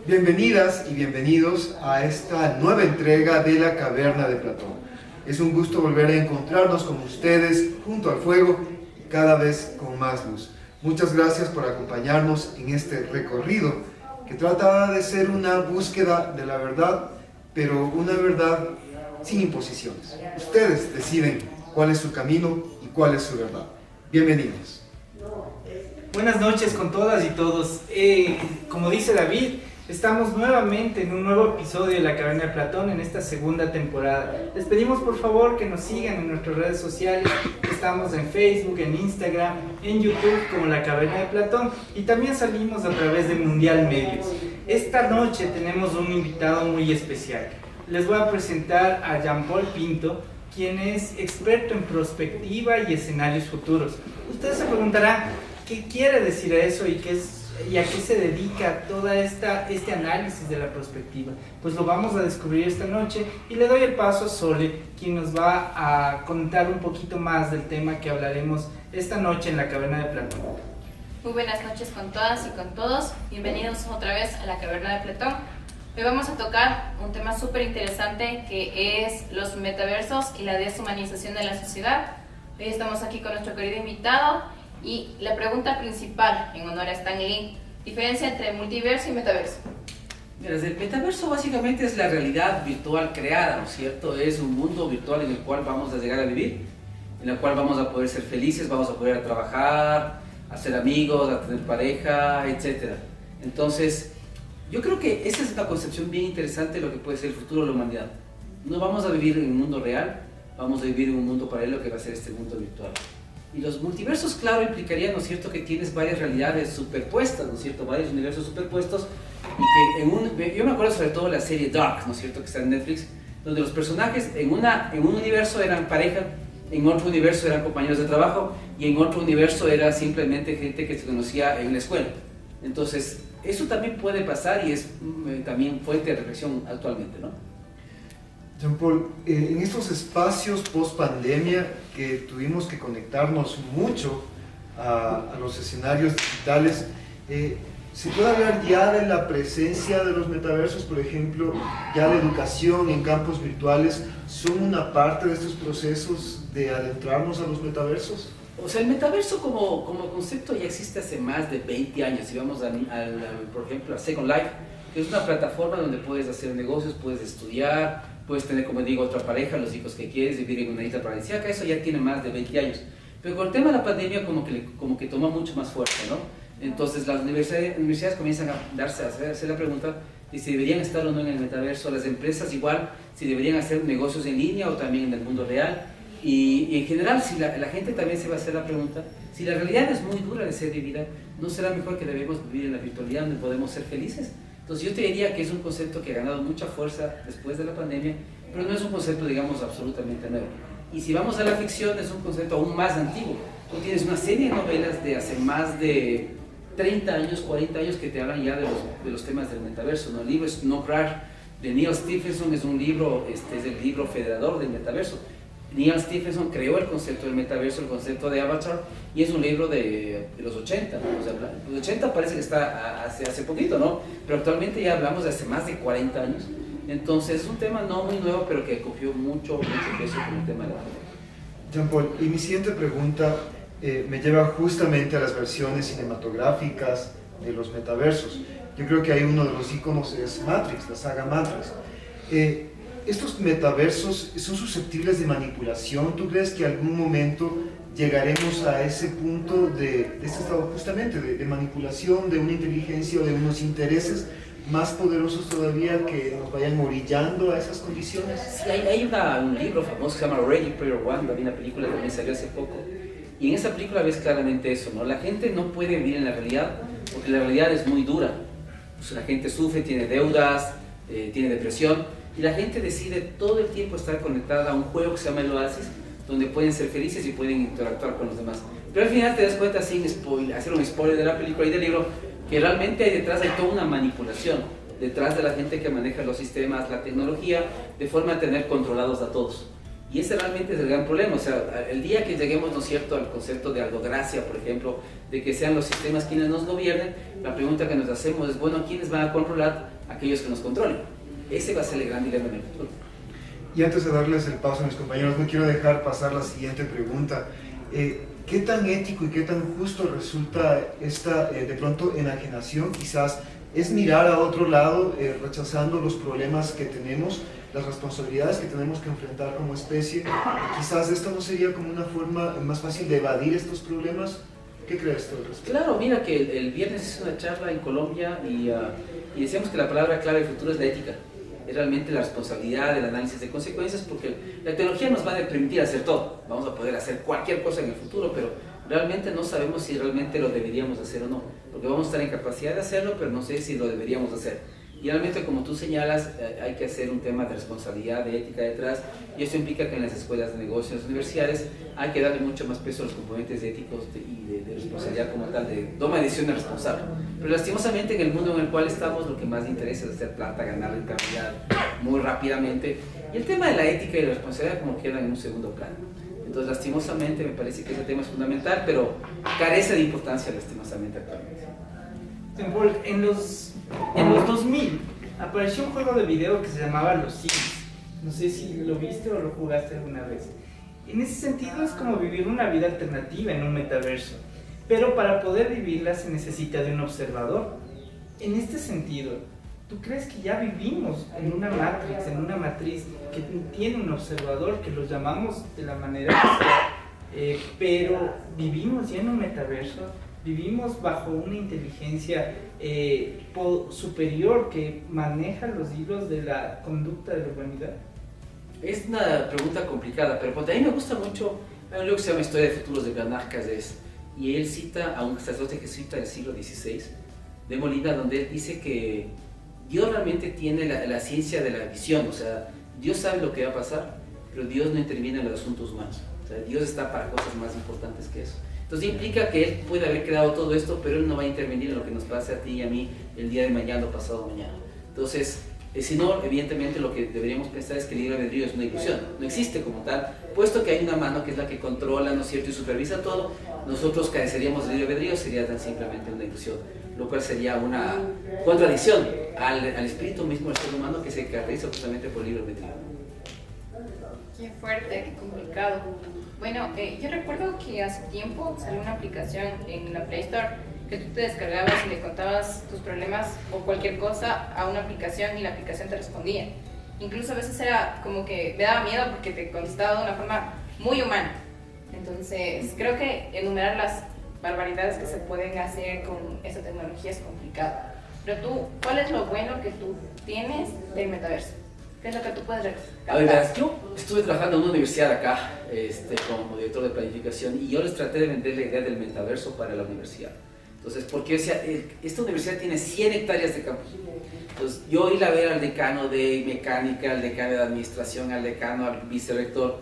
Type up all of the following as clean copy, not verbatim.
Bienvenidas y bienvenidos a esta nueva entrega de La Caverna de Platón. Es un gusto volver a encontrarnos con ustedes junto al fuego, cada vez con más luz. Muchas gracias por acompañarnos en este recorrido que trata de ser una búsqueda de la verdad, pero una verdad sin imposiciones. Ustedes deciden cuál es su camino y cuál es su verdad. Bienvenidos. Buenas noches con todas y todos. Como dice David, estamos nuevamente en un nuevo episodio de La Caverna de Platón en esta segunda temporada. Les pedimos por favor que nos sigan en nuestras redes sociales. Estamos en Facebook, en Instagram, en YouTube como La Caverna de Platón y también salimos a través de Mundial Medios. Esta noche tenemos un invitado muy especial. Les voy a presentar a Jean-Paul Pinto, quien es experto en prospectiva y escenarios futuros. Ustedes se preguntarán qué quiere decir eso y a qué se dedica toda este análisis de la prospectiva. Pues lo vamos a descubrir esta noche y le doy el paso a Sole, quien nos va a contar un poquito más del tema que hablaremos esta noche en La Caverna de Platón. Muy buenas noches con todas y con todos. Bienvenidos otra vez a La Caverna de Platón. Hoy vamos a tocar un tema súper interesante que es los metaversos y la deshumanización de la sociedad. Hoy estamos aquí con nuestro querido invitado y la pregunta principal en honor a Stan Lee: diferencia entre multiverso y metaverso. Mira, el metaverso básicamente es la realidad virtual creada, ¿no es cierto? Es un mundo virtual en el cual vamos a llegar a vivir, en el cual vamos a poder ser felices, vamos a poder trabajar, a ser amigos, a tener pareja, etc. Entonces, yo creo que esa es una concepción bien interesante de lo que puede ser el futuro de la humanidad. No vamos a vivir en un mundo real, vamos a vivir en un mundo paralelo que va a ser este mundo virtual. Y los multiversos, claro, implicarían, ¿no es cierto?, que tienes varias realidades superpuestas, ¿no es cierto?, varios universos superpuestos, y que yo me acuerdo sobre todo de la serie Dark, ¿no es cierto?, que está en Netflix, donde los personajes en un universo eran pareja, en otro universo eran compañeros de trabajo, y en otro universo era simplemente gente que se conocía en la escuela. Entonces, eso también puede pasar y es también fuente de reflexión actualmente, ¿no? Jean-Paul, en estos espacios post-pandemia que tuvimos que conectarnos mucho a los escenarios digitales, ¿se puede hablar ya de la presencia de los metaversos? Por ejemplo, ya la educación en campos virtuales son una parte de estos procesos de adentrarnos a los metaversos. O sea, el metaverso como concepto ya existe hace más de 20 años. Si vamos por ejemplo, a Second Life, que es una plataforma donde puedes hacer negocios, puedes estudiar, puedes tener, como digo, otra pareja, los hijos que quieres, vivir en una isla paradisíaca. Eso ya tiene más de 20 años. Pero con el tema de la pandemia como que toma mucho más fuerza, ¿no? Entonces las universidades comienzan a hacer la pregunta de si deberían estar o no en el metaverso. Las empresas igual, si deberían hacer negocios en línea o también en el mundo real. Y en general, si la gente también se va a hacer la pregunta, si la realidad es muy dura de ser vivida, ¿no será mejor que debemos vivir en la virtualidad donde podemos ser felices? Entonces yo te diría que es un concepto que ha ganado mucha fuerza después de la pandemia, pero no es un concepto, digamos, absolutamente nuevo. Y si vamos a la ficción, es un concepto aún más antiguo. Tú tienes una serie de novelas de hace más de 30 años, 40 años que te hablan ya de los temas del metaverso, ¿no? El libro Snow Crash de Neil Stephenson es un libro, es el libro federador del metaverso. Neil Stephenson creó el concepto del metaverso, el concepto de Avatar, y es un libro de los 80, ¿no? O sea, los 80 parece que está hace poquito, ¿no? Pero actualmente ya hablamos de hace más de 40 años. Entonces es un tema no muy nuevo, pero que cogió mucho peso con el tema de la pandemia. Jean-Paul, y mi siguiente pregunta me lleva justamente a las versiones cinematográficas de los metaversos. Yo creo que hay uno de los íconos es Matrix, la saga Matrix. ¿Estos metaversos son susceptibles de manipulación? ¿Tú crees que algún momento llegaremos a ese punto de este estado justamente de manipulación de una inteligencia o de unos intereses más poderosos todavía que nos vayan orillando a esas condiciones? Sí, hay un libro famoso que se llama Ready Player One, también la película también salió hace poco, y en esa película ves claramente eso, ¿no? La gente no puede vivir en la realidad porque la realidad es muy dura. Pues la gente sufre, tiene deudas, tiene depresión, y la gente decide todo el tiempo estar conectada a un juego que se llama el Oasis, donde pueden ser felices y pueden interactuar con los demás. Pero al final te das cuenta, sin hacer un spoiler de la película y del libro, que realmente detrás hay toda una manipulación, detrás de la gente que maneja los sistemas, la tecnología, de forma a tener controlados a todos. Y ese realmente es el gran problema. O sea, el día que lleguemos, ¿no es cierto?, al concepto de algogracia, por ejemplo, de que sean los sistemas quienes nos gobiernen, la pregunta que nos hacemos es, bueno, ¿quiénes van a controlar a aquellos que nos controlen? Ese va a ser el gran dilema en el futuro. Y antes de darles el paso a mis compañeros, no quiero dejar pasar la siguiente pregunta. ¿Qué tan ético y qué tan justo resulta esta, de pronto, enajenación? Quizás es mirar a otro lado, rechazando los problemas que tenemos, las responsabilidades que tenemos que enfrentar como especie. Quizás esto no sería como una forma más fácil de evadir estos problemas. ¿Qué crees tú al respecto? Claro, mira que el viernes hice una charla en Colombia y decíamos que la palabra clave del futuro es la ética. Es realmente la responsabilidad, el análisis de consecuencias, porque la tecnología nos va a permitir hacer todo. Vamos a poder hacer cualquier cosa en el futuro, pero realmente no sabemos si realmente lo deberíamos hacer o no. Porque vamos a estar en capacidad de hacerlo, pero no sé si lo deberíamos hacer. Y realmente, como tú señalas, hay que hacer un tema de responsabilidad, de ética detrás, y eso implica que en las escuelas de negocios, en las universidades, hay que darle mucho más peso a los componentes éticos y de responsabilidad como tal, de toma de decisiones responsable. Pero lastimosamente, en el mundo en el cual estamos, lo que más interesa es hacer plata, ganar rentabilidad muy rápidamente, y el tema de la ética y la responsabilidad como queda en un segundo plano. Entonces, lastimosamente, me parece que ese tema es fundamental, pero carece de importancia lastimosamente actualmente. En los 2000 apareció un juego de video que se llamaba Los Sims. No sé si lo viste o lo jugaste alguna vez. En ese sentido es como vivir una vida alternativa en un metaverso, pero para poder vivirla se necesita de un observador. En este sentido, ¿tú crees que ya vivimos en una matriz que tiene un observador, que lo llamamos de la manera que sea, pero vivimos ya en un metaverso? Vivimos bajo una inteligencia superior que maneja los hilos de la conducta de la humanidad. Es una pregunta complicada, pero a mí me gusta mucho, hay un libro que se llama Historia de Futuros de Bernard Cazeneuve, y él cita a un sacerdote jesuita del siglo XVI, de Molina, donde él dice que Dios realmente tiene la ciencia de la visión. O sea, Dios sabe lo que va a pasar, pero Dios no interviene en los asuntos humanos. O sea, Dios está para cosas más importantes que eso. Entonces implica que Él puede haber creado todo esto, pero Él no va a intervenir en lo que nos pase a ti y a mí el día de mañana o pasado mañana. Entonces, si no, evidentemente lo que deberíamos pensar es que el libre albedrío es una ilusión, no existe como tal, puesto que hay una mano que es la que controla, ¿no es cierto?, y supervisa todo. Nosotros careceríamos del libre albedrío, sería tan simplemente una ilusión, lo cual sería una contradicción al espíritu mismo del ser humano, que se caracteriza justamente por el libre albedrío. Qué fuerte, qué complicado. Bueno, yo recuerdo que hace tiempo salió una aplicación en la Play Store que tú te descargabas y le contabas tus problemas o cualquier cosa a una aplicación y la aplicación te respondía. Incluso a veces era como que me daba miedo porque te contestaba de una forma muy humana. Entonces, creo que enumerar las barbaridades que se pueden hacer con esa tecnología es complicado. Pero tú, ¿cuál es lo bueno que tú tienes del metaverso? ¿Qué es lo que tú puedes rescatar? A ver, yo estuve trabajando en una universidad acá como director de planificación, y yo les traté de vender la idea del metaverso para la universidad. Entonces, porque esta universidad tiene 100 hectáreas de campus. Entonces, yo ir a ver al decano de mecánica, al decano de administración, al decano, al vicerrector,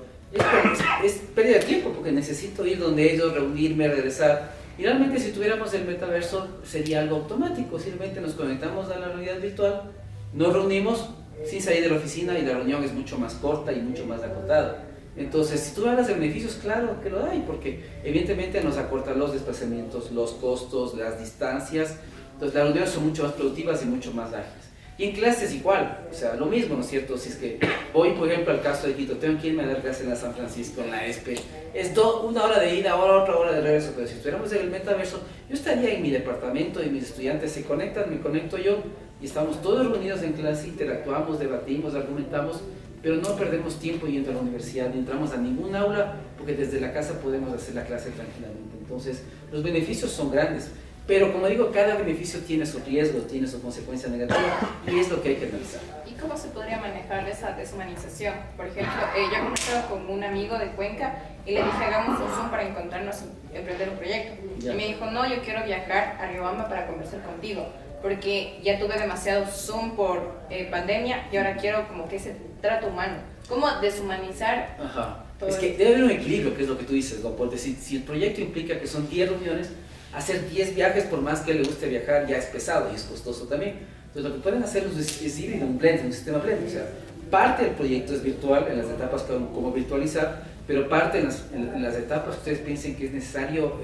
es pérdida de tiempo, porque necesito ir donde ellos, reunirme, regresar. Y realmente, si tuviéramos el metaverso, sería algo automático. Simplemente nos conectamos a la realidad virtual, nos reunimos sin salir de la oficina, y la reunión es mucho más corta y mucho más acotada. Entonces, si tú hablas de beneficios, claro que lo hay, porque evidentemente nos acortan los desplazamientos, los costos, las distancias. Entonces, las reuniones son mucho más productivas y mucho más ágiles. Y en clases igual, o sea, lo mismo, ¿no es cierto? Si es que voy, por ejemplo, al caso de Quito, tengo que irme a dar clases en la San Francisco, en la ESPE, es una hora de ida, otra hora de regreso. Pero si estuviéramos en el metaverso, yo estaría en mi departamento y mis estudiantes se conectan, me conecto yo, y estamos todos reunidos en clase, interactuamos, debatimos, argumentamos, pero no perdemos tiempo yendo a la universidad, ni entramos a ningún aula, porque desde la casa podemos hacer la clase tranquilamente. Entonces, los beneficios son grandes, pero como digo, cada beneficio tiene su riesgo, tiene su consecuencia negativa, y es lo que hay que analizar. ¿Y cómo se podría manejar esa deshumanización? Por ejemplo, yo he conversado con un amigo de Cuenca y le dije, hagamos un Zoom para encontrarnos y emprender un proyecto. Ya. Y me dijo, no, yo quiero viajar a Riobamba para conversar contigo, porque ya tuve demasiado Zoom por pandemia y ahora quiero como que ese trato humano. ¿Cómo deshumanizar? Ajá. Es que debe haber un equilibrio, que es lo que tú dices, ¿no? Porque si el proyecto implica que son 10 reuniones, hacer 10 viajes, por más que le guste viajar, ya es pesado y es costoso también. Entonces, lo que pueden hacer es ir en un blend, en un sistema blend. O sea, parte del proyecto es virtual, en las etapas como virtualizar, pero parte en las etapas que ustedes piensen que es necesario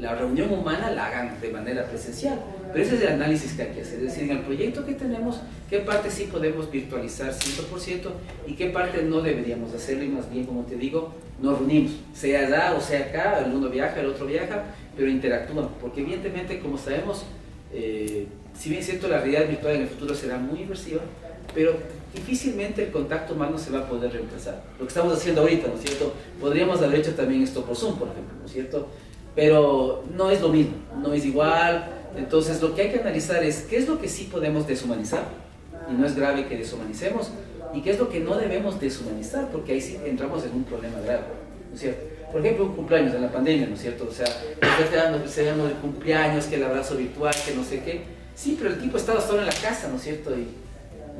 la reunión humana la hagan de manera presencial. Pero ese es el análisis que hay que hacer, es decir, en el proyecto que tenemos, qué parte sí podemos virtualizar 100% y qué parte no deberíamos hacerlo, y más bien, como te digo, nos reunimos, sea allá o sea acá, el uno viaja, el otro viaja, pero interactúan, porque evidentemente, como sabemos, si bien es cierto, la realidad virtual en el futuro será muy inmersiva, pero difícilmente el contacto humano se va a poder reemplazar. Lo que estamos haciendo ahorita, ¿no es cierto? Podríamos haber hecho también esto por Zoom, por ejemplo, ¿no es cierto? Pero no es lo mismo, no es igual. Entonces lo que hay que analizar es qué es lo que sí podemos deshumanizar, y no es grave que deshumanicemos, y qué es lo que no debemos deshumanizar, porque ahí sí entramos en un problema grave, ¿no es cierto? Por ejemplo, un cumpleaños en la pandemia, ¿no es cierto? O sea, se dando de cumpleaños, que el abrazo virtual, que no sé qué. Sí, pero el tipo estaba solo en la casa, ¿no es cierto? Y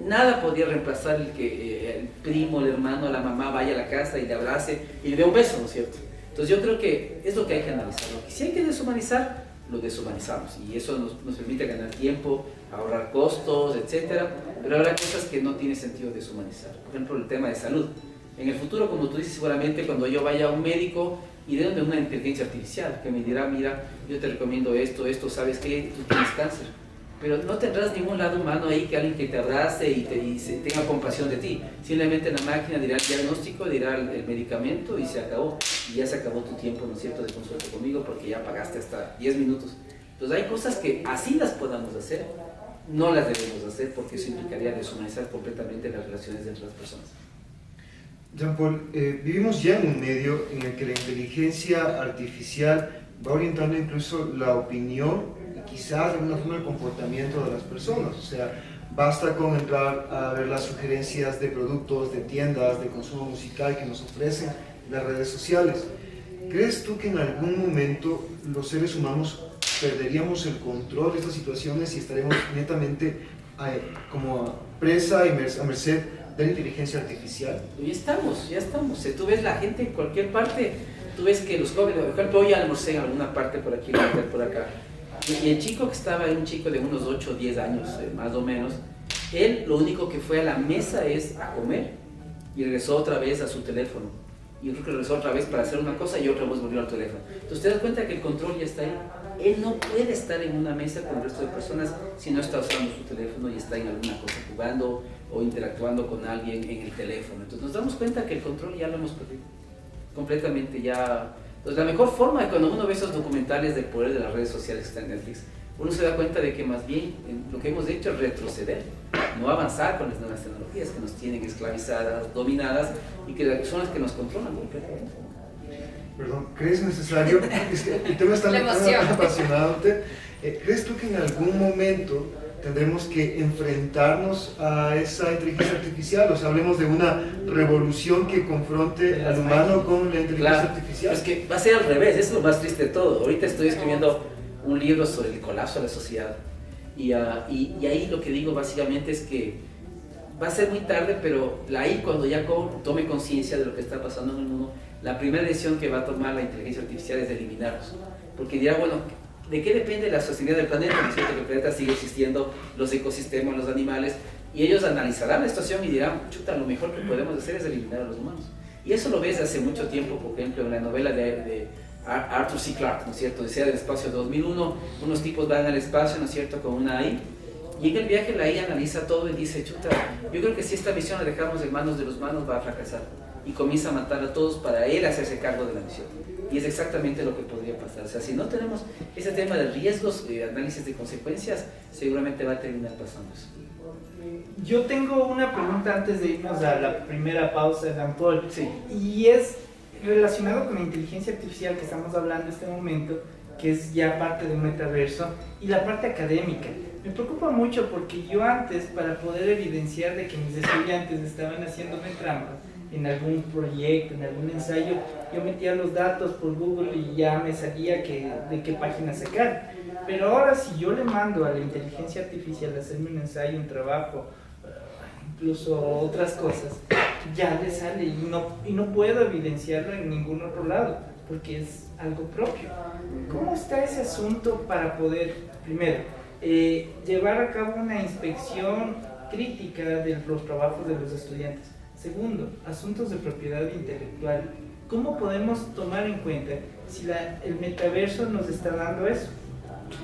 nada podía reemplazar el que el primo, el hermano, la mamá vaya a la casa y le abrace y le dé un beso, ¿no es cierto? Entonces yo creo que es lo que hay que analizar. Lo que sí hay que deshumanizar, lo deshumanizamos, y eso nos permite ganar tiempo, ahorrar costos, etcétera. Pero habrá cosas que no tiene sentido deshumanizar. Por ejemplo, el tema de salud. En el futuro, como tú dices, seguramente cuando yo vaya a un médico y de una inteligencia artificial que me dirá, mira, yo te recomiendo esto, ¿sabes qué? Tú tienes cáncer. Pero no tendrás ningún lado humano ahí, que alguien que te abrace y tenga compasión de ti. Simplemente la máquina dirá el diagnóstico, dirá el medicamento y se acabó. Y ya se acabó tu tiempo, ¿no es cierto?, de consulta conmigo, porque ya pagaste hasta 10 minutos. Entonces hay cosas que así las podamos hacer, no las debemos hacer, porque eso implicaría deshumanizar completamente las relaciones entre las personas. Jean-Paul, vivimos ya en un medio en el que la inteligencia artificial va orientando incluso la opinión y quizás de alguna forma el comportamiento de las personas. O sea, basta con entrar a ver las sugerencias de productos, de tiendas, de consumo musical que nos ofrecen las redes sociales. ¿Crees tú que en algún momento los seres humanos perderíamos el control de estas situaciones y estaremos netamente como presa y a merced de la inteligencia artificial? Ya estamos. Tú ves la gente en cualquier parte, tú ves que los jóvenes, por ejemplo, hoy almorcé en alguna parte por aquí, por acá, y el chico que estaba ahí, un chico de unos 8 o 10 años, más o menos, él lo único que fue a la mesa es a comer, y regresó otra vez a su teléfono, y creo que regresó otra vez para hacer una cosa y otra vez volvió al teléfono. Entonces te das cuenta que el control ya está ahí. Él no puede estar en una mesa con el resto de personas si no está usando su teléfono y está en alguna cosa jugando o interactuando con alguien en el teléfono. Entonces nos damos cuenta que el control ya lo hemos perdido completamente ya. Entonces la mejor forma de cuando uno ve esos documentales del poder de las redes sociales que están en Netflix, uno se da cuenta de que más bien lo que hemos hecho es retroceder, no avanzar con las nuevas tecnologías que nos tienen esclavizadas, dominadas, y que son las que nos controlan completamente. Perdón, ¿crees necesario? Es que el tema está tan apasionado. ¿Crees tú que en algún momento tendremos que enfrentarnos a esa inteligencia artificial? O sea, hablemos de una revolución que confronte al humano con la inteligencia artificial. Es que va a ser al revés, eso es lo más triste de todo. Ahorita estoy escribiendo un libro sobre el colapso de la sociedad, y ahí lo que digo básicamente es que va a ser muy tarde, pero ahí cuando ya tome conciencia de lo que está pasando en el mundo, la primera decisión que va a tomar la inteligencia artificial es de eliminarlos, porque dirá, bueno, ¿de qué depende la sostenibilidad del planeta? ¿No es cierto que el planeta sigue existiendo, los ecosistemas, los animales? Y ellos analizarán la situación y dirán, chuta, lo mejor que podemos hacer es eliminar a los humanos. Y eso lo ves hace mucho tiempo, por ejemplo, en la novela de Arthur C. Clarke, ¿no es cierto? Decía del espacio 2001, unos tipos van al espacio, ¿no es cierto?, con una AI, y en el viaje la IA analiza todo y dice, chuta, yo creo que si esta misión la dejamos en manos de los humanos va a fracasar, y comienza a matar a todos para él hacerse cargo de la misión. Y es exactamente lo que podría pasar. O sea, si no tenemos ese tema de riesgos, de análisis de consecuencias, seguramente va a terminar pasando eso. Yo tengo una pregunta antes de irnos a la primera pausa, Jean-Paul. Sí. Y es relacionado con la inteligencia artificial que estamos hablando en este momento, que es ya parte de un metaverso, y la parte académica. Me preocupa mucho porque yo antes, para poder evidenciar de que mis estudiantes estaban haciéndome trampa en algún proyecto, en algún ensayo, yo metía los datos por Google y ya me salía de qué página sacar. Pero ahora si yo le mando a la inteligencia artificial a hacerme un ensayo, un trabajo, incluso otras cosas, ya le sale y no puedo evidenciarlo en ningún otro lado, porque es algo propio. ¿Cómo está ese asunto para poder, primero, llevar a cabo una inspección crítica de los trabajos de los estudiantes. Segundo, asuntos de propiedad intelectual. ¿Cómo podemos tomar en cuenta si el metaverso nos está dando eso?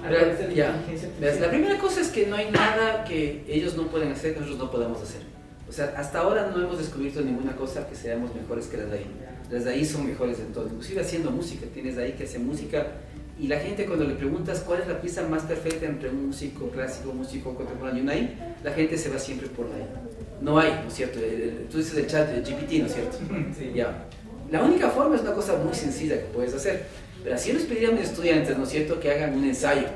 A través de la inteligencia artificial. La primera cosa es que no hay nada que ellos no pueden hacer que nosotros no podamos hacer. O sea, hasta ahora no hemos descubierto ninguna cosa que seamos mejores que las de ahí. Las de ahí son mejores en todo, inclusive haciendo música. Tienes de ahí que hace música y la gente cuando le preguntas cuál es la pieza más perfecta entre un músico clásico, un músico contemporáneo y un ahí, la gente se va siempre por ahí. No hay, ¿no es cierto? Tú dices el chat de GPT, ¿no es cierto? Sí. Ya. La única forma es una cosa muy sencilla que puedes hacer. Pero así les pediría a mis estudiantes, ¿no es cierto?, que hagan un ensayo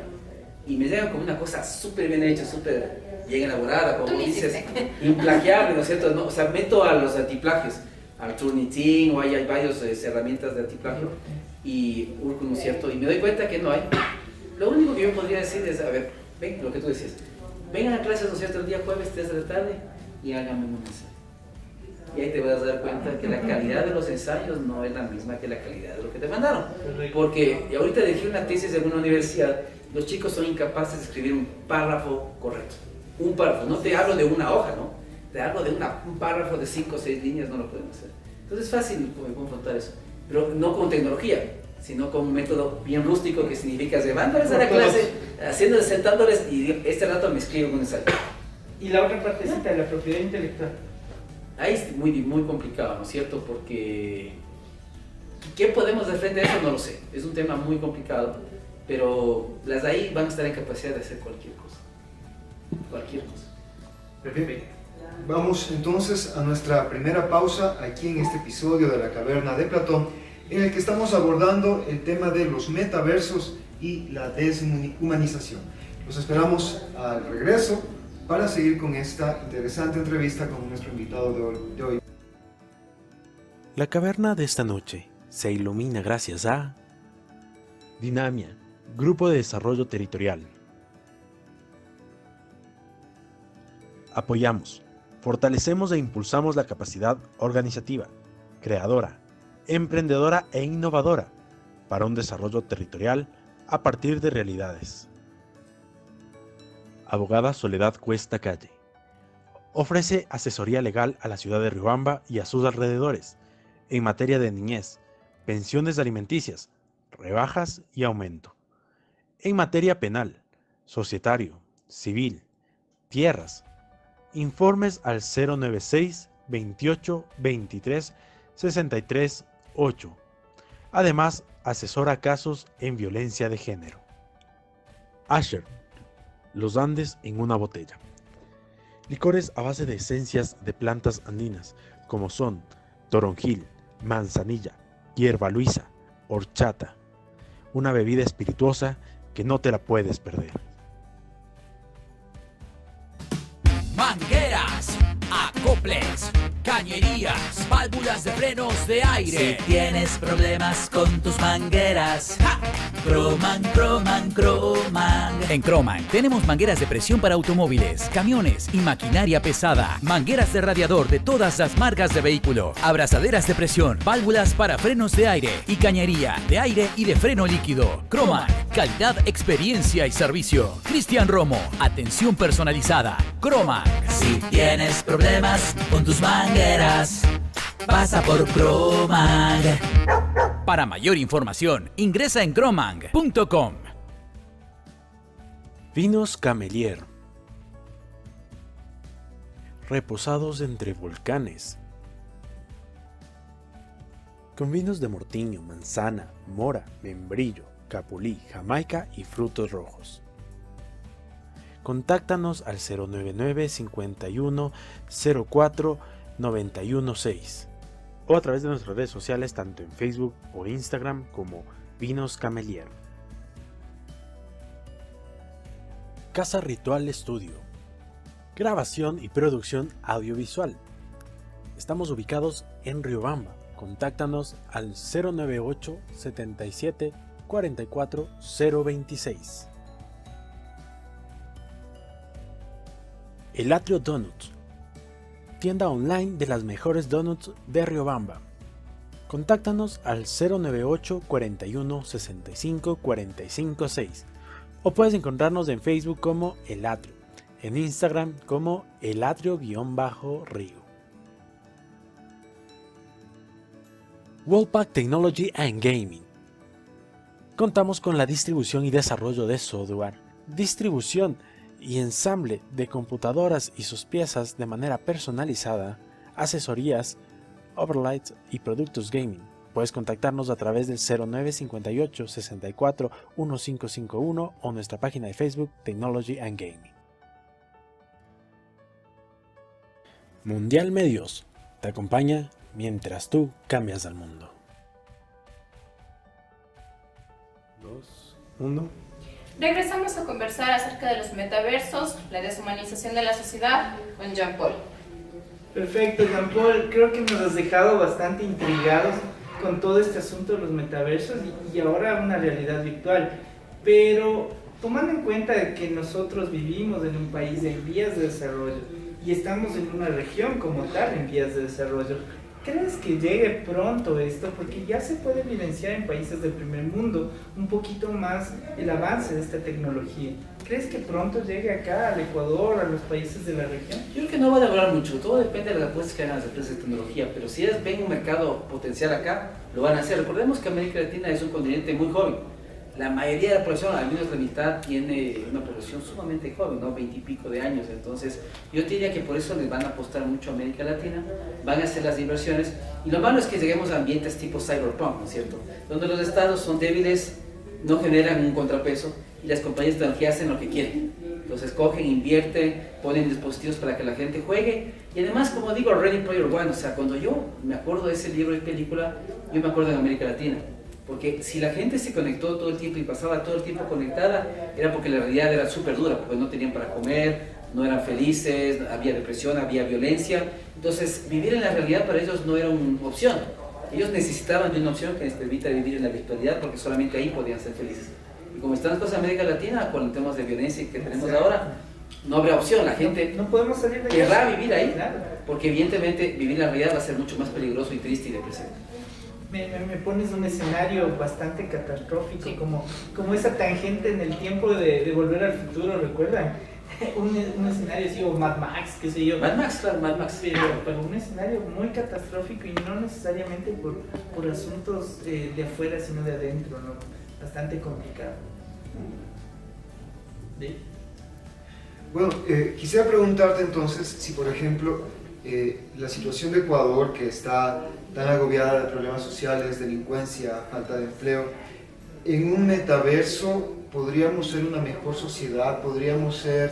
y me llegan con una cosa súper bien hecha, súper bien elaborada, como dices, implagiable, ¿no es cierto? No, o sea, meto a los antiplagios, al Turnitin, o hay varias herramientas de antiplagio, y Urku, ¿no es cierto? Y me doy cuenta que no hay. Lo único que yo podría decir es, a ver, ven, lo que tú decías, vengan a clases, ¿no es cierto?, el día jueves, 3 de la tarde, y háganme un ensayo. Y ahí te vas a dar cuenta que la calidad de los ensayos no es la misma que la calidad de lo que te mandaron. Porque ahorita elegí una tesis en una universidad, los chicos son incapaces de escribir un párrafo correcto. Un párrafo, no te hablo de una hoja, ¿no? Te hablo de un párrafo de 5 o 6 líneas, no lo pueden hacer. Entonces es fácil confrontar eso, pero no con tecnología, sino con un método bien rústico que significa llevándoles a la clase, sentándoles y este rato me escribo un ensayo. Y la otra partecita de la propiedad intelectual. Ahí es muy, muy complicado, ¿no es cierto? Porque ¿qué podemos hacer frente a eso? No lo sé. Es un tema muy complicado, pero las de ahí van a estar en capacidad de hacer cualquier cosa. Cualquier cosa. Perfecto. Vamos entonces a nuestra primera pausa aquí en este episodio de La Caverna de Platón, en el que estamos abordando el tema de los metaversos y la deshumanización. Los esperamos al regreso para seguir con esta interesante entrevista con nuestro invitado de hoy. La caverna de esta noche se ilumina gracias a Dinamia, Grupo de Desarrollo Territorial. Apoyamos, fortalecemos e impulsamos la capacidad organizativa, creadora, emprendedora e innovadora para un desarrollo territorial a partir de realidades. Abogada Soledad Cuesta Calle. Ofrece asesoría legal a la ciudad de Riobamba y a sus alrededores en materia de niñez, pensiones alimenticias, rebajas y aumento. En materia penal, societario, civil, tierras. Informes al 096 28 23 63 8. Además, asesora casos en violencia de género. Asher. Los Andes en una botella. Licores a base de esencias de plantas andinas, como son toronjil, manzanilla, hierba luisa, horchata. Una bebida espirituosa que no te la puedes perder. Mangueras, acoples, cañerías, válvulas de frenos de aire. Si tienes problemas con tus mangueras, ¡ja! Croman, Croman, Croman. En Croman tenemos mangueras de presión para automóviles, camiones y maquinaria pesada. Mangueras de radiador de todas las marcas de vehículo. Abrazaderas de presión, válvulas para frenos de aire y cañería de aire y de freno líquido. Croman, calidad, experiencia y servicio. Cristian Romo, atención personalizada. Croman. Si tienes problemas con tus mangueras, pasa por Croman. Para mayor información, ingresa en cromang.com. Vinos Camelier. Reposados entre volcanes. Con vinos de mortiño, manzana, mora, membrillo, capulí, jamaica y frutos rojos. Contáctanos al 099 51 04 916 o a través de nuestras redes sociales tanto en Facebook o Instagram como Vinos Camelier. Casa Ritual Estudio. Grabación y producción audiovisual. Estamos ubicados en Riobamba. Contáctanos al 098 77 44 026. El Atrio Donuts, tienda online de las mejores donuts de Riobamba. Contáctanos al 098 41 65 45 6 o puedes encontrarnos en Facebook como El Atrio, en Instagram como elatrio_rio. Worldpac Technology and Gaming. Contamos con la distribución y desarrollo de software, distribución y ensamble de computadoras y sus piezas de manera personalizada, asesorías, overlights y productos gaming. Puedes contactarnos a través del 0958 64 1551 o nuestra página de Facebook Technology and Gaming. Mundial Medios te acompaña mientras tú cambias al mundo. 2, 1. Regresamos a conversar acerca de los metaversos, la deshumanización de la sociedad con Jean Paul. Perfecto, Jean Paul, creo que nos has dejado bastante intrigados con todo este asunto de los metaversos y ahora una realidad virtual. Pero tomando en cuenta que nosotros vivimos en un país en vías de desarrollo y estamos en una región como tal en vías de desarrollo, ¿crees que llegue pronto esto? Porque ya se puede evidenciar en países del primer mundo un poquito más el avance de esta tecnología. ¿Crees que pronto llegue acá, al Ecuador, a los países de la región? Yo creo que no va a demorar mucho, todo depende de las apuestas que hagan las empresas de tecnología, pero si ellas ven un mercado potencial acá, lo van a hacer. Recordemos que América Latina es un continente muy joven. La mayoría de la población, al menos la mitad, tiene una población sumamente joven, ¿no? 20 y pico de años. Entonces, yo diría que por eso les van a apostar mucho a América Latina, van a hacer las inversiones. Y lo malo es que lleguemos a ambientes tipo cyberpunk, ¿no es cierto? Donde los estados son débiles, no generan un contrapeso y las compañías de tecnología hacen lo que quieren. Entonces, cogen, invierten, ponen dispositivos para que la gente juegue. Y además, como digo, Ready Player One, o sea, cuando yo me acuerdo de ese libro y película, yo me acuerdo de América Latina. Porque si la gente se conectó todo el tiempo y pasaba todo el tiempo conectada, era porque la realidad era súper dura, porque no tenían para comer, no eran felices, había depresión, había violencia. Entonces, vivir en la realidad para ellos no era una opción. Ellos necesitaban de una opción que les permita vivir en la virtualidad, porque solamente ahí podían ser felices. Y como están las cosas en América Latina, con los temas de violencia que tenemos ahora, no habrá opción. La gente no podemos salir de querrá casa. vivir ahí, Claro. porque evidentemente vivir en la realidad va a ser mucho más peligroso y triste y depresivo. Me pones un escenario bastante catastrófico, sí. como esa tangente en el tiempo de Volver al Futuro, ¿recuerdan? un escenario así, o Mad Max, qué sé yo. Mad Max, claro, Mad Max. Pero un escenario muy catastrófico y no necesariamente por asuntos de afuera, sino de adentro, ¿no? Bastante complicado. ¿Sí? Bueno, quisiera preguntarte entonces si, por ejemplo, la situación de Ecuador, que está tan agobiada de problemas sociales, delincuencia, falta de empleo, en un metaverso podríamos ser una mejor sociedad, podríamos ser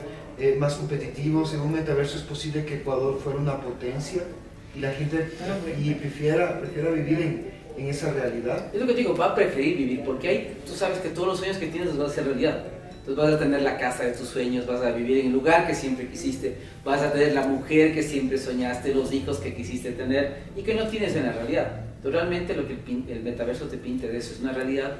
más competitivos. En un metaverso es posible que Ecuador fuera una potencia y la gente prefiera vivir en esa realidad. Es lo que te digo, va a preferir vivir, porque tú sabes que todos los sueños que tienes los vas a hacer realidad. Entonces vas a tener la casa de tus sueños, vas a vivir en el lugar que siempre quisiste, vas a tener la mujer que siempre soñaste, los hijos que quisiste tener y que no tienes en la realidad. Entonces realmente lo que el metaverso te pinta de eso es una realidad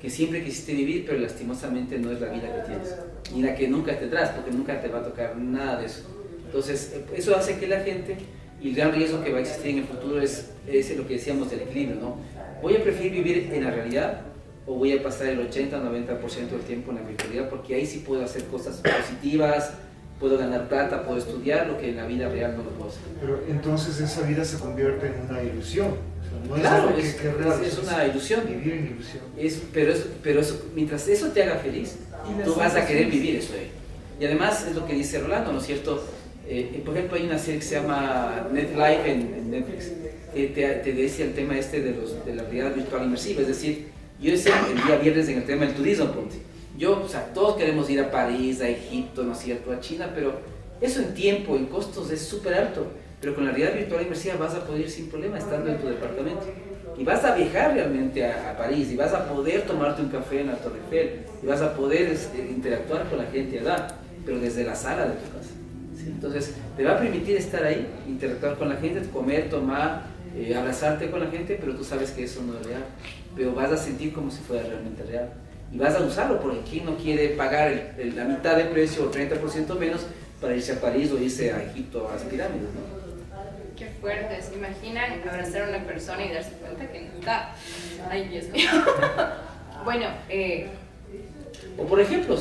que siempre quisiste vivir, pero lastimosamente no es la vida que tienes, ni la que nunca tendrás, porque nunca te va a tocar nada de eso. Entonces eso hace que la gente, y el gran riesgo que va a existir en el futuro es lo que decíamos del equilibrio, ¿no? Voy a preferir vivir en la realidad, o voy a pasar el 80-90% del tiempo en la virtualidad, porque ahí sí puedo hacer cosas positivas, puedo ganar plata, puedo estudiar, lo que en la vida real no lo puedo hacer. Pero entonces esa vida se convierte en una ilusión. O sea, no claro, es, algo que real, es una ilusión. Vivir en ilusión. Pero mientras eso te haga feliz, tú vas a querer vivir eso. Y además es lo que dice Rolando, ¿no es cierto? Por ejemplo, hay una serie que se llama NetLife en Netflix, que te decía el tema de la realidad virtual inmersiva, es decir, yo decía el día viernes en el tema del turismo, ponte. O sea, todos queremos ir a París, a Egipto, ¿no es cierto?, a China, pero eso en tiempo, en costos es súper alto. Pero con la realidad virtual inmersiva vas a poder ir sin problema estando en tu departamento. Y vas a viajar realmente a París, y vas a poder tomarte un café en la Torre Eiffel, y vas a poder interactuar con la gente allá, pero desde la sala de tu casa. ¿Sí? Entonces, te va a permitir estar ahí, interactuar con la gente, comer, tomar, abrazarte con la gente, pero tú sabes que eso no es real. Pero vas a sentir como si fuera realmente real. Y vas a usarlo, porque ¿quién no quiere pagar la mitad de precio o 30% menos para irse a París o irse a Egipto a las pirámides, ¿no? Qué fuerte, ¿se imaginan abrazar a una persona y darse cuenta que no está? Ay, Dios mío. Bueno, O por ejemplo, No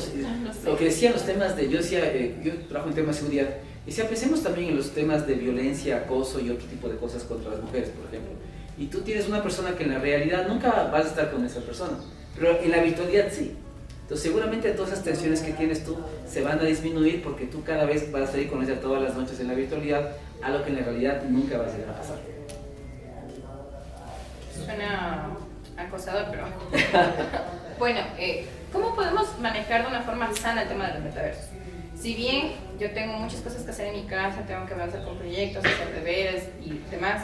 sé. lo que decían los temas de, yo decía, yo trabajo en temas de seguridad, decía, pensemos también en los temas de violencia, acoso y otro tipo de cosas contra las mujeres, por ejemplo. Y tú tienes una persona que en la realidad nunca vas a estar con esa persona, pero en la virtualidad sí. Entonces seguramente todas esas tensiones que tienes tú se van a disminuir porque tú cada vez vas a salir con ella todas las noches en la virtualidad, algo que en la realidad nunca va a llegar a pasar. Suena acosador, pero bueno, ¿cómo podemos manejar de una forma sana el tema de los metaversos? Si bien yo tengo muchas cosas que hacer en mi casa, tengo que avanzar con proyectos, hacer deberes y demás,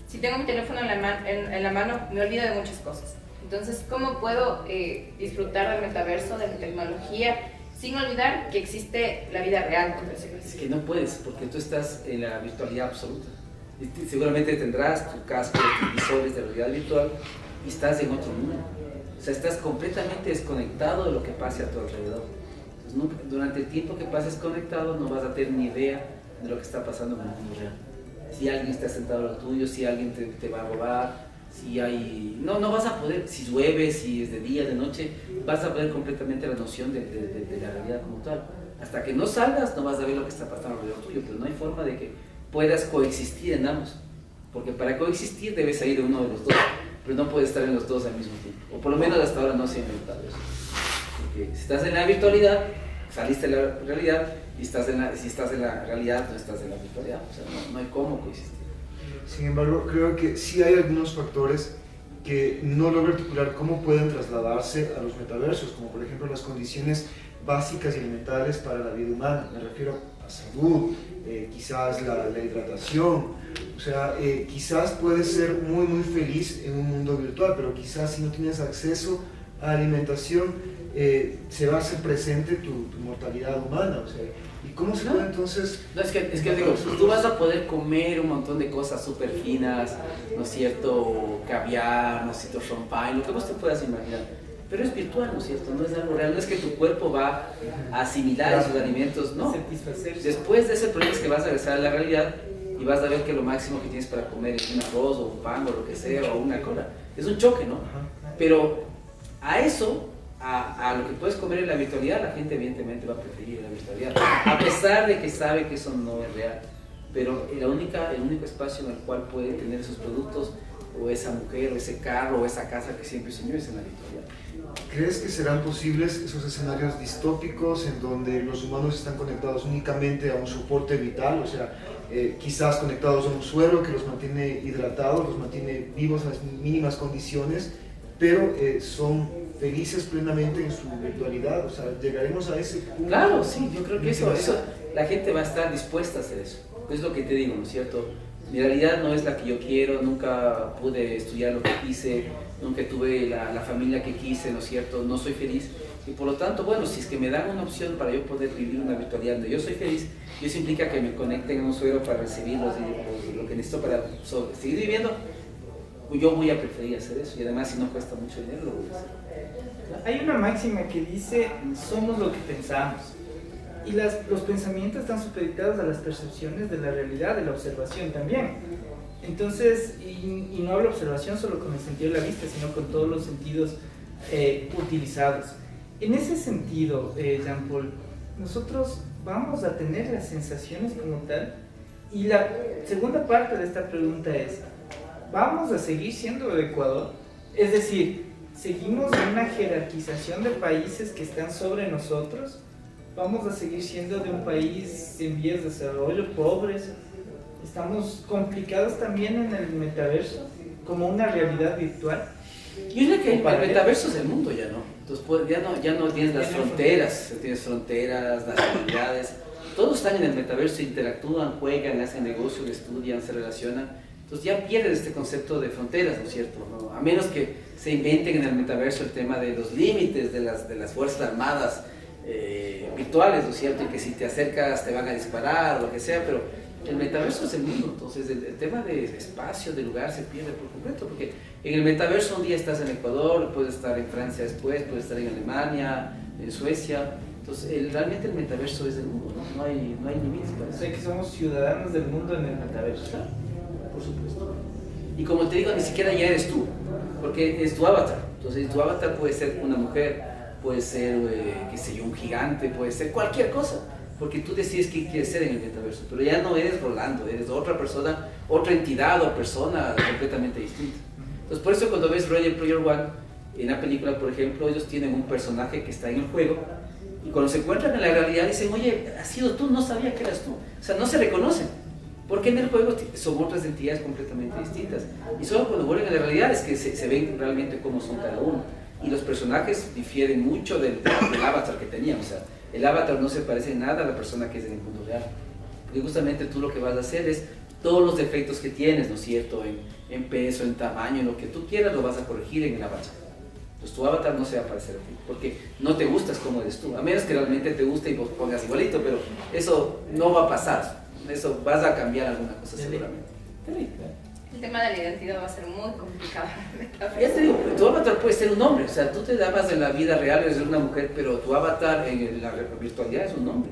si tengo mi teléfono en la mano, me olvido de muchas cosas. Entonces, ¿cómo puedo disfrutar del metaverso, de la tecnología, sin olvidar que existe la vida real, por decirlo Es así? que no puedes, porque tú estás en la virtualidad absoluta. Y seguramente tendrás tu casco, tus visores de realidad virtual y estás en otro mundo. O sea, estás completamente desconectado de lo que pase a tu alrededor. Entonces, durante el tiempo que pases conectado no vas a tener ni idea de lo que está pasando en el mundo real. Si alguien está sentado a lo tuyo, si alguien te va a robar, si hay... No vas a poder, si llueve, si es de día, de noche, vas a perder completamente la noción de la realidad como tal. Hasta que no salgas no vas a ver lo que está pasando alrededor tuyo, pero no hay forma de que puedas coexistir en ambos. Porque para coexistir debes salir de uno de los dos, pero no puedes estar en los dos al mismo tiempo. O por lo menos hasta ahora no se ha inventado eso. Porque si estás en la virtualidad, saliste de la realidad, y si estás en la realidad, no estás en la virtualidad. O sea, no hay cómo coexistir. Sin embargo, creo que sí hay algunos factores que no logro articular cómo pueden trasladarse a los metaversos, como por ejemplo las condiciones básicas y elementales para la vida humana. Me refiero a salud, quizás la hidratación. O sea, quizás puedes ser muy muy feliz en un mundo virtual, pero quizás si no tienes acceso a alimentación, se va a hacer presente tu mortalidad humana. O sea, ¿y cómo se puede entonces...? No, es que digo, tú vas a poder comer un montón de cosas súper finas, ¿no es cierto? Caviar, ¿no es cierto? Champagne, lo que vos te puedas imaginar. Pero es virtual, ¿no es cierto? No es algo real, no es que tu cuerpo va a asimilar esos alimentos, no. Satisfacerse. Después de ese proceso es que vas a regresar a la realidad y vas a ver que lo máximo que tienes para comer es un arroz o un pan o lo que sea, o una cola. Es un choque, ¿no? Pero a eso... A lo que puedes comer en la virtualidad, la gente evidentemente va a preferir la virtualidad, a pesar de que sabe que eso no es real. Pero el único espacio en el cual puede tener esos productos, o esa mujer, o ese carro, o esa casa que siempre soñó, es en la virtualidad. ¿Crees que serán posibles esos escenarios distópicos en donde los humanos están conectados únicamente a un soporte vital? O sea, quizás conectados a un suelo que los mantiene hidratados, los mantiene vivos en las mínimas condiciones, pero son felices plenamente en su virtualidad. O sea, llegaremos a ese punto. Claro, sí, yo creo que eso la gente va a estar dispuesta a hacer eso. Es lo que te digo, ¿no es cierto? Mi realidad no es la que yo quiero, nunca pude estudiar lo que quise, nunca tuve la familia que quise, ¿no es cierto? No soy feliz. Y por lo tanto, bueno, si es que me dan una opción para yo poder vivir una virtualidad donde yo soy feliz, y eso implica que me conecten a un suelo para recibir lo que necesito para seguir viviendo, yo voy a preferir hacer eso. Y además, si no cuesta mucho dinero, lo voy a hacer. Hay una máxima que dice, somos lo que pensamos. Y los pensamientos están supeditados a las percepciones de la realidad, de la observación también. Entonces, y no hablo observación solo con el sentido de la vista, sino con todos los sentidos utilizados. En ese sentido, Jean-Paul, nosotros vamos a tener las sensaciones como tal. Y la segunda parte de esta pregunta es, ¿vamos a seguir siendo el Ecuador? Es decir, ¿seguimos en una jerarquización de países que están sobre nosotros? ¿Vamos a seguir siendo de un país en vías de desarrollo, pobres? ¿Estamos complicados también en el metaverso, como una realidad virtual? Yo diría que el metaverso es el mundo ya, ¿no? Entonces pues, ya no tienes las fronteras, nacionalidades. Todos están en el metaverso, interactúan, juegan, hacen negocios, estudian, se relacionan. Entonces ya pierdes este concepto de fronteras, ¿no es cierto? ¿No? A menos que se inventen en el metaverso el tema de los límites de las fuerzas armadas virtuales, ¿no es cierto? Y que si te acercas te van a disparar o lo que sea, pero el metaverso es el mundo. Entonces el tema de espacio, de lugar se pierde por completo, porque en el metaverso un día estás en Ecuador, puedes estar en Francia después, puedes estar en Alemania, en Suecia. Entonces realmente el metaverso es el mundo, ¿no? No hay límites para eso. O sea que somos ciudadanos del mundo en el metaverso. Por supuesto. Y como te digo, ni siquiera ya eres tú, porque es tu avatar. Entonces tu avatar puede ser una mujer, puede ser, qué sé yo, un gigante, puede ser cualquier cosa, porque tú decides qué quieres ser en el metaverso, pero ya no eres Rolando, eres otra persona, otra entidad o persona completamente distinta. Entonces, por eso cuando ves Ready Player One, en la película, por ejemplo, ellos tienen un personaje que está en el juego, y cuando se encuentran en la realidad dicen, oye, has sido tú, no sabía que eras tú. O sea, no se reconocen, porque en el juego son otras entidades completamente distintas. Y solo cuando vuelven a la realidad es que se ven realmente cómo son cada uno. Y los personajes difieren mucho del avatar que tenían. O sea, el avatar no se parece en nada a la persona que es en el mundo real. Porque justamente tú lo que vas a hacer es todos los defectos que tienes, ¿no es cierto? En peso, en tamaño, en lo que tú quieras, lo vas a corregir en el avatar. Entonces tu avatar no se va a parecer a ti, porque no te gustas como eres tú, a menos que realmente te guste y vos pongas igualito, pero eso no va a pasar, eso vas a cambiar alguna cosa seguramente. El tema de la identidad va a ser muy complicado. Ya te digo, tu avatar puede ser un hombre, o sea, tú te dabas en la vida real, eres una mujer, pero tu avatar en la virtualidad es un hombre.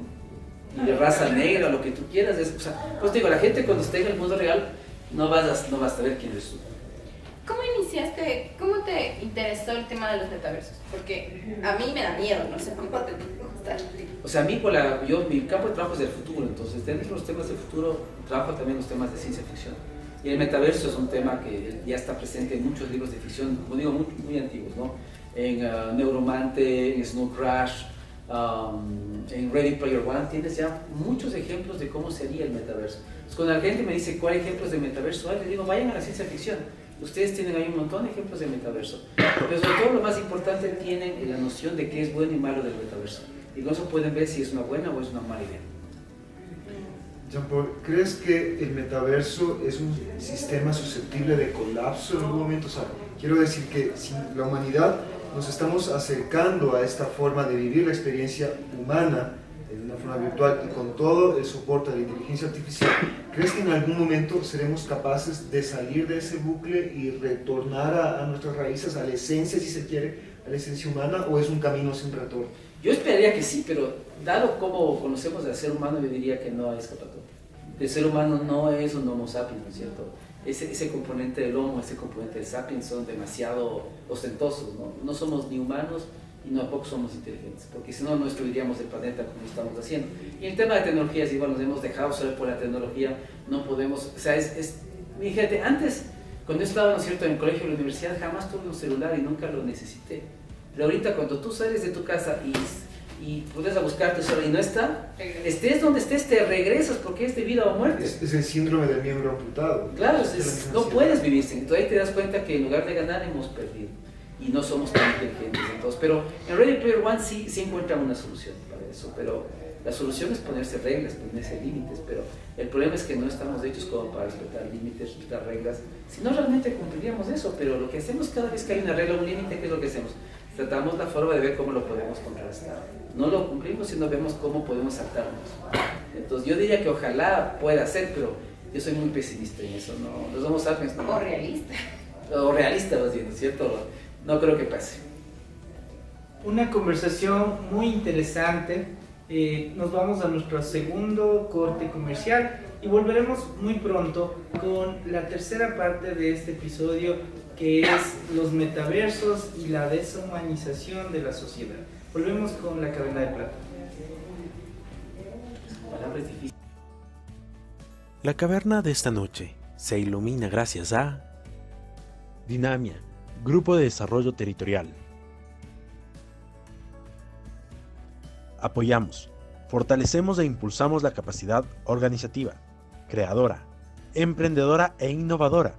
Y de raza negra, lo que tú quieras, o sea, pues te digo, la gente cuando esté en el mundo real no vas a saber quién eres tú. ¿Cómo iniciaste, cómo te interesó el tema de los metaversos? Porque a mí me da miedo, no sé cómo te gusta. O sea, a mí, mi campo de trabajo es del futuro, entonces dentro de los temas del futuro trabajo también los temas de ciencia ficción. Y el metaverso es un tema que ya está presente en muchos libros de ficción, como digo, muy, muy antiguos, ¿no? En Neuromante, en Snow Crash, en Ready Player One, tienes ya muchos ejemplos de cómo sería el metaverso. Entonces, cuando la gente me dice, ¿cuál ejemplos de metaverso hay? Le digo, vayan a la ciencia ficción. Ustedes tienen ahí un montón de ejemplos de metaverso, pero sobre todo lo más importante, tienen la noción de qué es bueno y malo del metaverso, y con eso pueden ver si es una buena o es una mala idea. Jean-Paul, ¿crees que el metaverso es un sistema susceptible de colapso en algún momento? O sea, quiero decir que si la humanidad nos estamos acercando a esta forma de vivir la experiencia humana de una forma virtual y con todo el soporte de la inteligencia artificial, ¿crees que en algún momento seremos capaces de salir de ese bucle y retornar a nuestras raíces, a la esencia, si se quiere, a la esencia humana, o es un camino sin retorno? Yo esperaría que sí, pero dado como conocemos al ser humano, yo diría que no hay escapatoria. El ser humano no es un homo sapiens, ¿no es cierto? Ese componente del homo, ese componente del sapiens son demasiado ostentosos, ¿no? No somos ni humanos y tampoco somos inteligentes, porque si no, no destruiríamos el planeta como estamos haciendo. Y el tema de tecnología es igual, nos hemos dejado saber por la tecnología, no podemos, o sea, fíjate, antes, cuando yo estaba, ¿no es cierto?, en el colegio o la universidad, jamás tuve un celular y nunca lo necesité. Pero ahorita cuando tú sales de tu casa y puedes a buscar tu celular y no está, estés donde estés, te regresas porque es de vida o muerte. Es el síndrome del miembro amputado. Claro, no puedes vivir sin. Entonces ahí te das cuenta que en lugar de ganar hemos perdido y no somos tan inteligentes. Entonces, pero en Ready Player One sí encuentran una solución para eso, pero la solución es ponerse reglas, ponerse límites, pero el problema es que no estamos hechos como para respetar límites, respetar reglas, si no realmente cumpliríamos eso. Pero lo que hacemos cada vez que hay una regla o un límite, ¿qué es lo que hacemos? Tratamos la forma de ver cómo lo podemos contrarrestar. No lo cumplimos, sino vemos cómo podemos saltarnos. Entonces yo diría que ojalá pueda ser, pero yo soy muy pesimista en eso. No, los homo sapiens no. O realista. O realista, más bien, ¿no es cierto? No creo que pase. Una conversación muy interesante. Nos vamos a nuestro segundo corte comercial y volveremos muy pronto con la tercera parte de este episodio, que es los metaversos y la deshumanización de la sociedad. Volvemos con la Caverna de Platón. La caverna de esta noche se ilumina gracias a Dinamia, Grupo de Desarrollo Territorial. Apoyamos, fortalecemos e impulsamos la capacidad organizativa, creadora, emprendedora e innovadora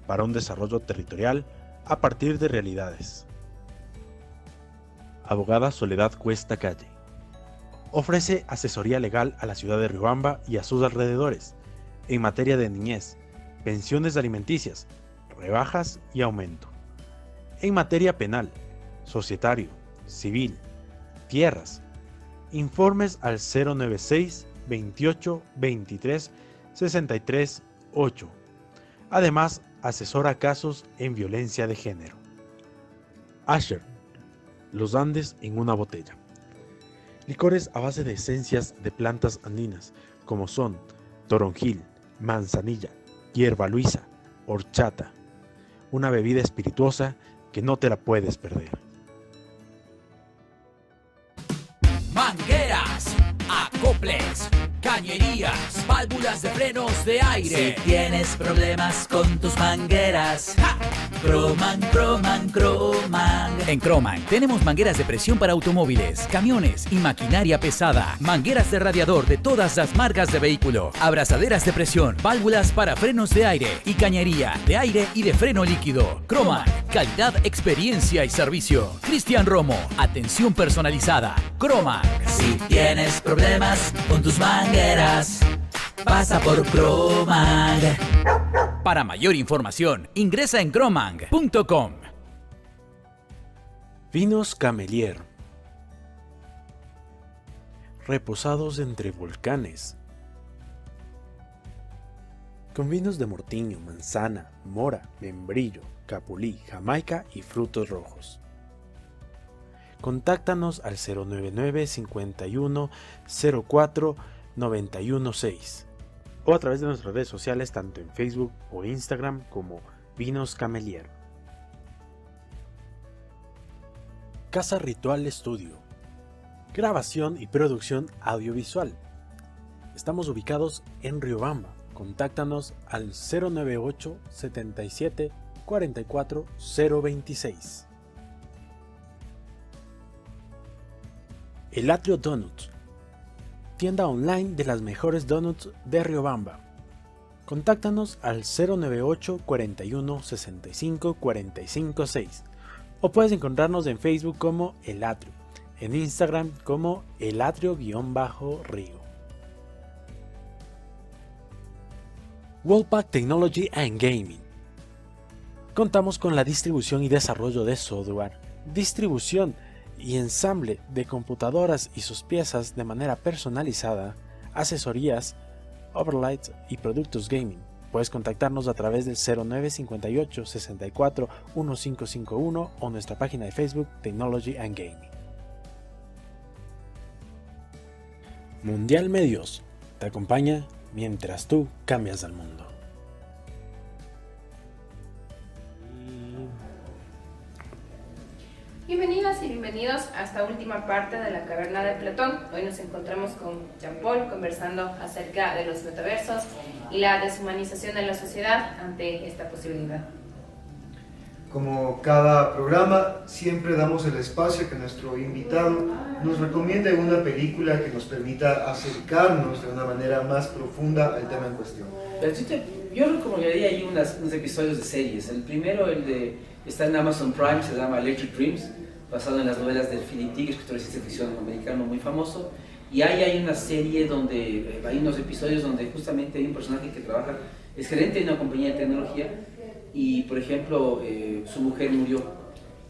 para un desarrollo territorial a partir de realidades. Abogada Soledad Cuesta Calle. Ofrece asesoría legal a la ciudad de Riobamba y a sus alrededores en materia de niñez, pensiones alimenticias, rebajas y aumento. En materia penal, societario, civil, tierras. Informes al 096 28 23 63 8. Además, asesora casos en violencia de género. Asher, los Andes en una botella. Licores a base de esencias de plantas andinas, como son toronjil, manzanilla, hierba luisa, horchata. Una bebida espirituosa que no te la puedes perder. mangueras, acoples, cañerías, válvulas de frenos de aire. Si tienes problemas con tus mangueras, ¡ja! Croman, Croman, Croman. En Croman tenemos mangueras de presión para automóviles, camiones y maquinaria pesada. Mangueras de radiador de todas las marcas de vehículo. Abrazaderas de presión, válvulas para frenos de aire y cañería de aire y de freno líquido. Croman, calidad, experiencia y servicio. Cristian Romo, atención personalizada. Croman. Si tienes problemas con tus mangueras, pasa por Croman. Para mayor información, ingresa en cromang.com. Vinos Camelier. Reposados entre volcanes. Con vinos de mortiño, manzana, mora, membrillo, capulí, jamaica y frutos rojos. Contáctanos al 099 51 04 916 o a través de nuestras redes sociales tanto en Facebook o Instagram como Vinos Camelier. Casa Ritual Estudio. Grabación y producción audiovisual. Estamos ubicados en Riobamba. Contáctanos al 098 77 44 026. El Atrio Donuts. Tienda online de las mejores donuts de Riobamba. Contáctanos al 098 41 65 45 6 o puedes encontrarnos en Facebook como El Atrio, en Instagram como El Atrio_Río. Wallpack Technology and Gaming. Contamos con la distribución y desarrollo de software, distribución y ensamble de computadoras y sus piezas de manera personalizada, asesorías, overlights y productos gaming. Puedes contactarnos a través del 0958 64 1551 o nuestra página de Facebook Technology and Gaming. Mundial Medios te acompaña mientras tú cambias al mundo. Bienvenidas y bienvenidos a esta última parte de la Caverna de Platón. Hoy nos encontramos con Jean-Paul conversando acerca de los metaversos y la deshumanización de la sociedad ante esta posibilidad. Como cada programa, siempre damos el espacio que nuestro invitado nos recomiende una película que nos permita acercarnos de una manera más profunda al tema en cuestión. Yo recomendaría ahí unos episodios de series. El primero, está en Amazon Prime, se llama Electric Dreams, basado en las novelas de Philip Dick, escritor de ciencia ficción americano muy famoso. Y ahí hay una serie donde hay unos episodios donde justamente hay un personaje que trabaja, es gerente de una compañía de tecnología y, por ejemplo, su mujer murió.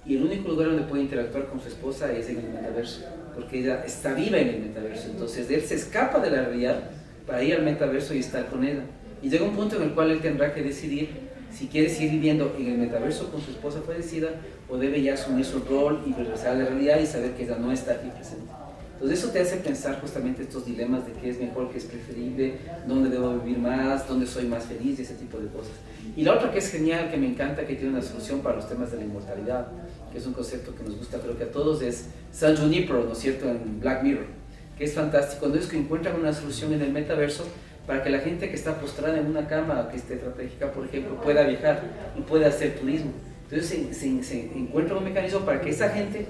Y el único lugar donde puede interactuar con su esposa es en el metaverso, porque ella está viva en el metaverso. Entonces él se escapa de la realidad para ir al metaverso y estar con ella. Y llega un punto en el cual él tendrá que decidir si quiere seguir viviendo en el metaverso con su esposa fallecida o debe ya asumir su rol y regresar a la realidad y saber que ella no está aquí presente. Entonces eso te hace pensar justamente estos dilemas de qué es mejor, qué es preferible, dónde debo vivir más, dónde soy más feliz y ese tipo de cosas. Y la otra que es genial, que me encanta, que tiene una solución para los temas de la inmortalidad, que es un concepto que nos gusta creo que a todos, es San Junipero, ¿no es cierto?, en Black Mirror, que es fantástico. Entonces que encuentran una solución en el metaverso para que la gente que está postrada en una cama, que esté tetrapléjica, por ejemplo, pueda viajar y pueda hacer turismo. Entonces se encuentra un mecanismo para que esa gente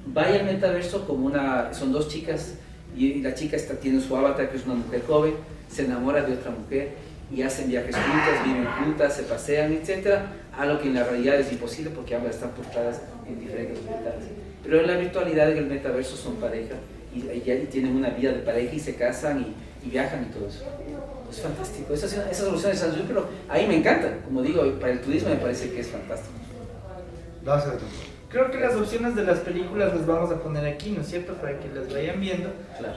vaya al metaverso como son dos chicas y la chica tiene su avatar, que es una mujer joven, se enamora de otra mujer y hacen viajes juntas, viven juntas, se pasean, etc. Algo que en la realidad es imposible porque ambas están postradas en diferentes hospitales. Pero en la virtualidad, en el metaverso, son pareja y tienen una vida de pareja y se casan y viajan y todo eso. Es fantástico, esa solución de San Luis, pero ahí me encanta, como digo, para el turismo me parece que es fantástico. Gracias. Creo que las opciones de las películas las vamos a poner aquí, ¿no es cierto? Para que las vayan viendo. Claro.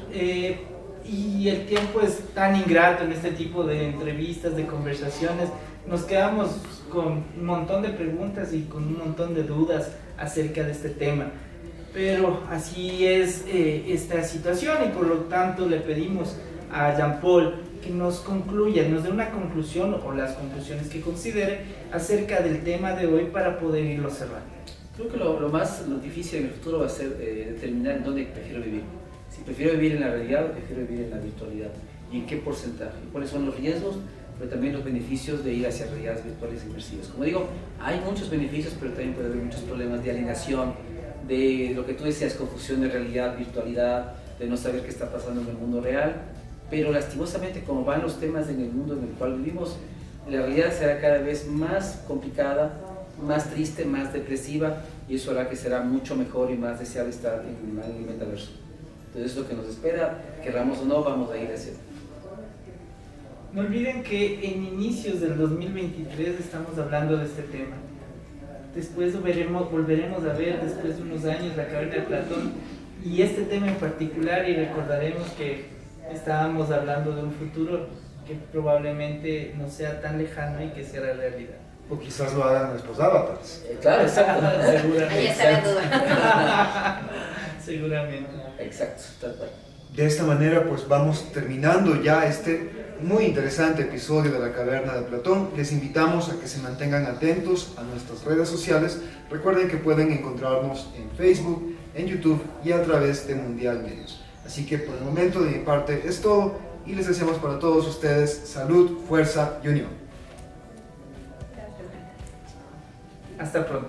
Y el tiempo es tan ingrato en este tipo de entrevistas, de conversaciones. Nos quedamos con un montón de preguntas y con un montón de dudas acerca de este tema. Pero así es esta situación y por lo tanto le pedimos a Jean-Paul que nos concluya, nos dé una conclusión o las conclusiones que considere acerca del tema de hoy para poder irlo cerrando. Creo que lo difícil en el futuro va a ser determinar en dónde prefiero vivir. Si prefiero vivir en la realidad o prefiero vivir en la virtualidad. ¿Y en qué porcentaje? ¿Cuáles son los riesgos? Pero también los beneficios de ir hacia realidades virtuales inmersivas. Como digo, hay muchos beneficios, pero también puede haber muchos problemas de alienación, de lo que tú decías, confusión de realidad, virtualidad, de no saber qué está pasando en el mundo real. Pero lastimosamente, como van los temas en el mundo en el cual vivimos, la realidad será cada vez más complicada, más triste, más depresiva, y eso hará que será mucho mejor y más deseable estar en el metaverso. Entonces, lo que nos espera, querramos o no, vamos a ir hacia. No olviden que en inicios del 2023 estamos hablando de este tema. Después volveremos a ver, después de unos años, la caverna de Platón y este tema en particular, y recordaremos que estábamos hablando de un futuro que probablemente no sea tan lejano y que sea la realidad. O quizás lo hagan nuestros avatars. Claro, exacto. Ahí está la duda. Seguramente. Exacto, tal cual. De esta manera pues vamos terminando ya este muy interesante episodio de la Caverna de Platón. Les invitamos a que se mantengan atentos a nuestras redes sociales. Recuerden que pueden encontrarnos en Facebook, en YouTube y a través de Mundial Medios. Así que por el momento de mi parte es todo y les deseamos para todos ustedes salud, fuerza y unión. Hasta pronto.